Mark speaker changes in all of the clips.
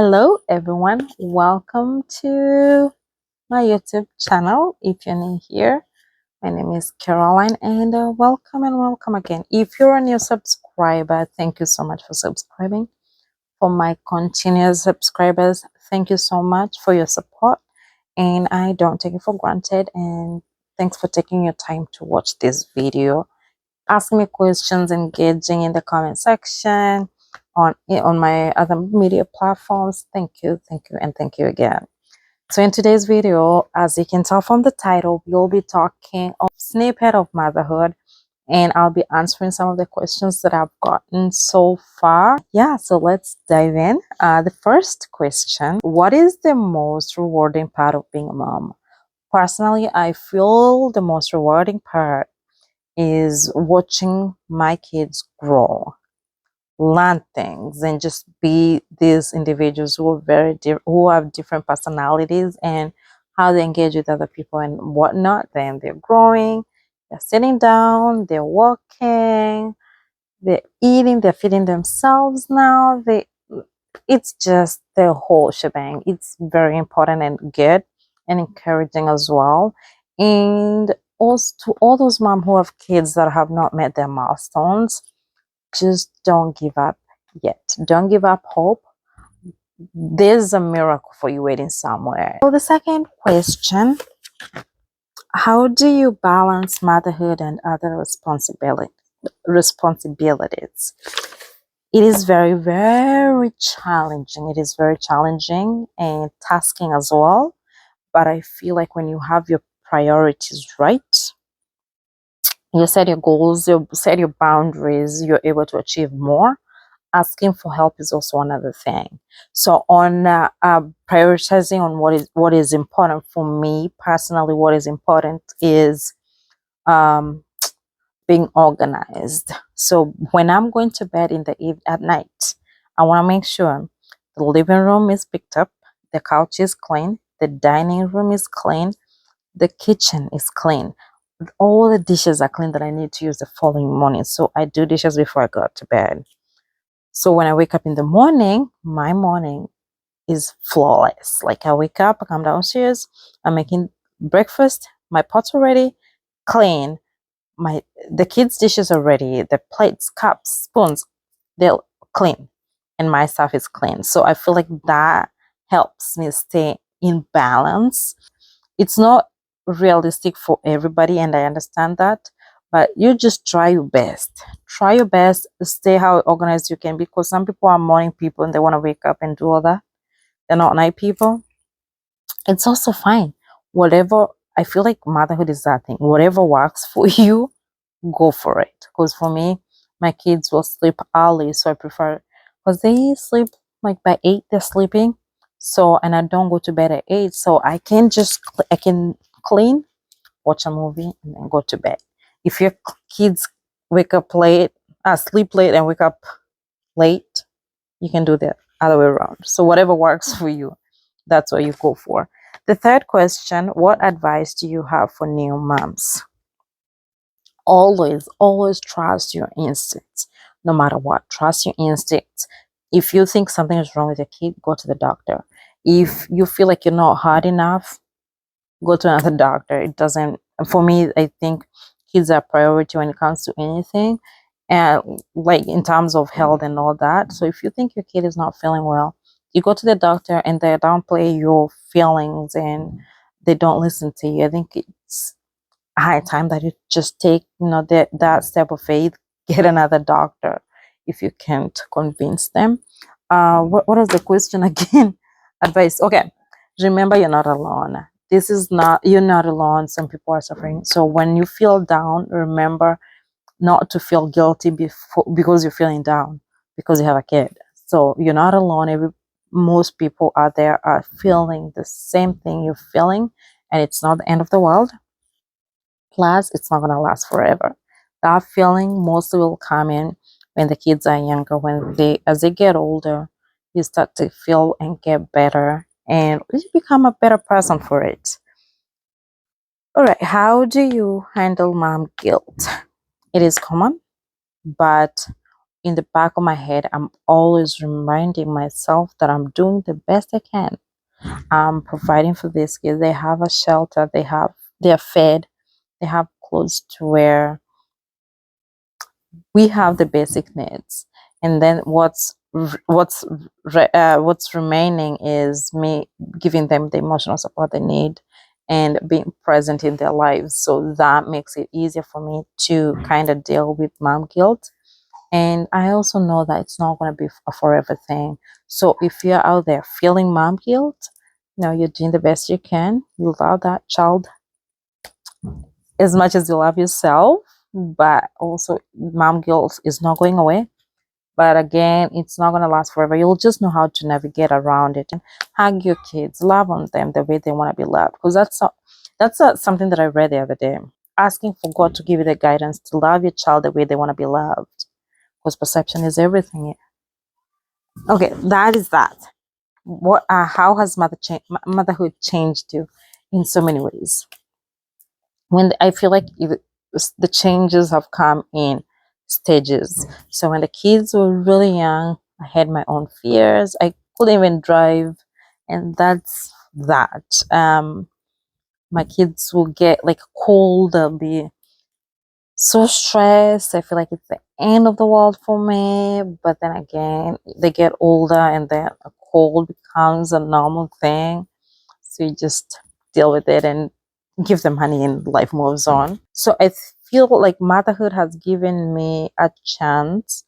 Speaker 1: Hello everyone, welcome to my YouTube channel. If you're new here, my name is Caroline and welcome again. If you're a new subscriber, thank you so much for subscribing. For my continuous subscribers, thank you so much for your support and I don't take it for granted, and thanks for taking your time to watch this video, asking me questions, engaging in the comment section on my other media platforms. Thank you, and thank you again. So in today's video, as you can tell from the title, we'll be talking of snippet of motherhood, and I'll be answering some of the questions that I've gotten so far. Yeah, so let's dive in. The first question: what is the most rewarding part of being a mom? Personally, I feel the most rewarding part is watching my kids grow, learn things, and just be these individuals who are who have different personalities, and how they engage with other people and whatnot. Then they're growing, they're sitting down, they're walking, they're eating, they're feeding themselves now. It's just the whole shebang. It's very important and good and encouraging as well. And also to all those moms who have kids that have not met their milestones, just don't give up yet. Don't give up hope. There's a miracle for you waiting somewhere. So the second question: how do you balance motherhood and other responsibilities? It is very, very challenging. It is very challenging and tasking as well. But I feel like when you have your priorities right, you set your goals, you set your boundaries, you're able to achieve more. Asking for help is also another thing. So on prioritizing on what is important for me personally, what is important is um, being organized. So when I'm going to bed at night, I want to make sure the living room is picked up, the couch is clean, the dining room is clean, the kitchen is clean. All the dishes are clean that I need to use the following morning. So I do dishes before I go to bed. So when I wake up in the morning, my morning is flawless. Like I wake up, I come downstairs, I'm making breakfast, my pots are ready, clean, the kids' dishes are ready, the plates, cups, spoons, they're clean, and my stuff is clean. So I feel like that helps me stay in balance. It's not realistic for everybody, and I understand that, but you just try your best. Try your best to stay how organized you can, because some people are morning people and they want to wake up and do all that. They're not night people. It's also fine. Whatever, I feel like motherhood is that thing. Whatever works for you, go for it. Because for me, my kids will sleep early, so I prefer, because they sleep like by 8, they're sleeping. So, and I don't go to bed at 8, so I can clean, watch a movie, and then go to bed. If your kids wake up late, sleep late and wake up late, you can do the other way around. So whatever works for you, that's what you go for. The third question: what advice do you have for new moms? Always trust your instincts. No matter what, trust your instincts. If you think something is wrong with your kid, go to the doctor. If you feel like you're not hard enough, go to another doctor. It doesn't, for me, I think kids are priority when it comes to anything, and like in terms of health and all that. So if you think your kid is not feeling well, you go to the doctor and they downplay your feelings and they don't listen to you. I think it's high time that you just take, that step of faith, get another doctor if you can't convince them. What is the question again? Advice. Okay, remember, you're not alone. You're not alone. Some people are suffering. So when you feel down, remember not to feel guilty because you're feeling down because you have a kid. So you're not alone. Most people out there are feeling the same thing you're feeling, and it's not the end of the world. Plus, it's not going to last forever. That feeling mostly will come in when the kids are younger. As they get older, you start to feel and get better, and you become a better person for it. All right, how do you handle mom guilt? It is common, but in the back of my head, I'm always reminding myself that I'm doing the best I can. I'm providing for these kids. They have a shelter, they're fed, they have clothes to wear. We have the basic needs, and then what's remaining is me giving them the emotional support they need and being present in their lives. So that makes it easier for me to kind of deal with mom guilt. And I also know that it's not going to be a forever thing. So if you're out there feeling mom guilt, you're doing the best you can. You love that child as much as you love yourself, but also mom guilt is not going away. But again, it's not going to last forever. You'll just know how to navigate around it. And hug your kids, love on them the way they want to be loved. Because that's something that I read the other day. Asking for God to give you the guidance to love your child the way they want to be loved. Because perception is everything. Okay, that is that. How has motherhood changed you in so many ways? When I feel like the changes have come in stages. So when the kids were really young, I had my own fears. I couldn't even drive, and that's that. My kids will get like a cold. They'll be so stressed. I feel like it's the end of the world for me. But then again, they get older, and then a cold becomes a normal thing. So you just deal with it and give them honey, and life moves on. So I feel like motherhood has given me a chance,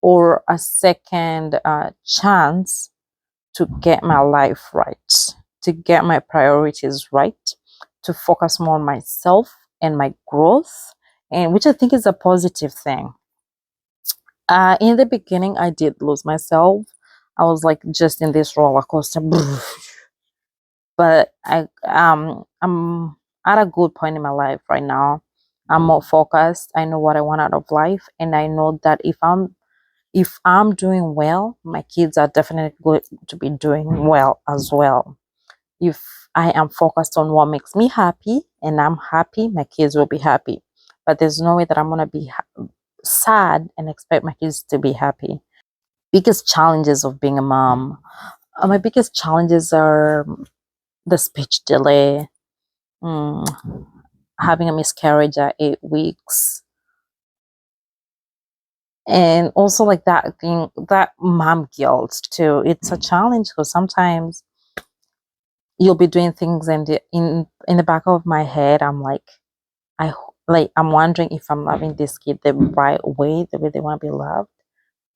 Speaker 1: or a second chance, to get my life right, to get my priorities right, to focus more on myself and my growth, and which I think is a positive thing. In the beginning, I did lose myself. I was like just in this roller coaster. But I'm at a good point in my life right now. I'm more focused. I know what I want out of life, and I know that if I'm doing well, my kids are definitely going to be doing well as well. If I am focused on what makes me happy and I'm happy, my kids will be happy. But there's no way that I'm gonna be sad and expect my kids to be happy. Biggest challenges of being a mom. My biggest challenges are the speech delay, mm, having a miscarriage at 8 weeks, and also like that thing, that mom guilt too. It's a challenge because sometimes you'll be doing things, and in the back of my head, I'm like, I'm wondering if I'm loving this kid the right way, the way they want to be loved.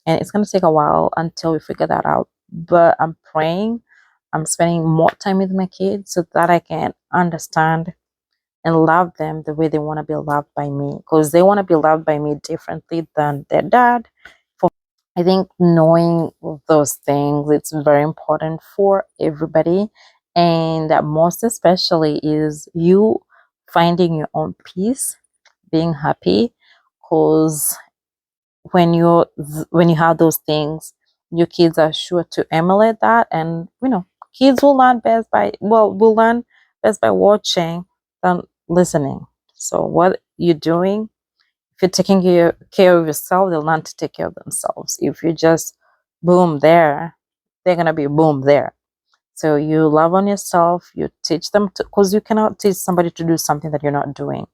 Speaker 1: And it's gonna take a while until we figure that out. But I'm praying. I'm spending more time with my kids so that I can understand and love them the way they want to be loved by me, because they want to be loved by me differently than their dad. I think knowing those things, it's very important for everybody, and most especially is you finding your own peace, being happy, because when you have those things, your kids are sure to emulate that. And kids will learn best by watching than listening. So what you're doing, if you're taking care of yourself, they'll learn to take care of themselves. If you just boom there, they're gonna be boom there. So you love on yourself, you teach them to, because you cannot teach somebody to do something that you're not doing.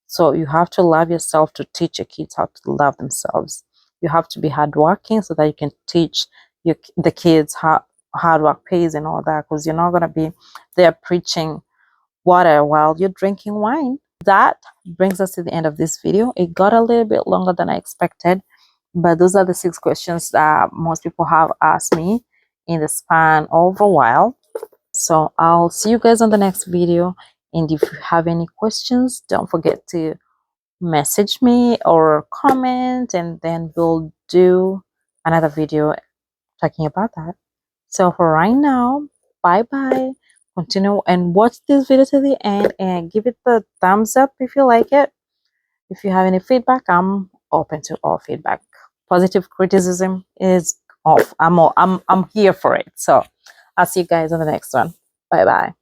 Speaker 1: So you have to love yourself to teach your kids how to love themselves. You have to be hardworking so that you can teach the kids how hard work pays and all that, because you're not going to be there preaching water while you're drinking wine. That brings us to the end of this video. It got a little bit longer than I expected, but those are the 6 questions that most people have asked me in the span of a while. So I'll see you guys on the next video. And if you have any questions, don't forget to message me or comment, and then we'll do another video talking about that. So for right now, bye bye. Continue and watch this video to the end, and give it the thumbs up if you like it. If you have any feedback, I'm open to all feedback. Positive criticism is off. I'm here for it. So I'll see you guys on the next one. Bye bye.